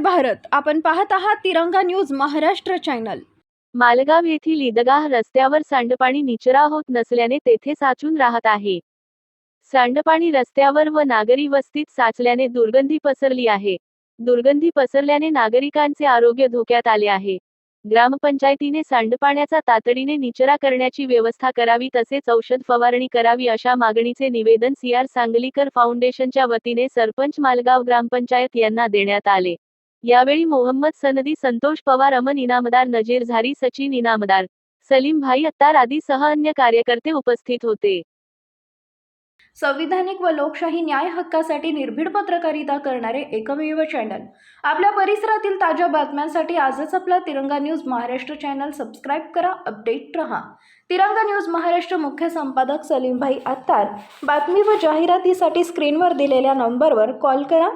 भारत. आपण पाहत आहात तिरंगा न्यूज महाराष्ट्र चॅनल. मालगाव येथील ईदगाह रस्त्यावर सांडपाणी निचरा होत नसल्याने तेथे साचून राहत आहे. सांडपाणी रस्त्यावर व नागरी वस्तीत साचल्याने दुर्गंधी पसरली आहे. दुर्गंधी पसरल्याने नागरिकांचे आरोग्य धोक्यात आले आहे. ग्रामपंचायतीने सांडपाण्याचा तातडीने निचरा करण्याची व्यवस्था करावी, तसेच औषध फवारणी करावी अशा मागणीचे निवेदन CR सांगलीकर फाउंडेशनच्या वतीने सरपंच मालगाव ग्रामपंचायत यांना देण्यात आले. यावेळी मोहम्मद सनदी, संतोष पवार, अमन इनामदार, नजीर झारी, सचिन इनामदार, सलीम भाई अत्तार आदी सह अन्य कार्यकर्ते उपस्थित होते. संविधानिक व लोकशाही न्याय हक्कासाठी निर्भीड पत्रकारिता करणारे एकमेव चॅनल. आपल्या परिसरातील ताज्या बातम्यांसाठी आजच आपला तिरंगा न्यूज महाराष्ट्र चॅनल सबस्क्राईब करा. अपडेट रहा. तिरंगा न्यूज महाराष्ट्र मुख्य संपादक सलीम भाई अत्तार. बातमी व जाहिरातीसाठी स्क्रीनवर दिलेल्या नंबरवर कॉल करा.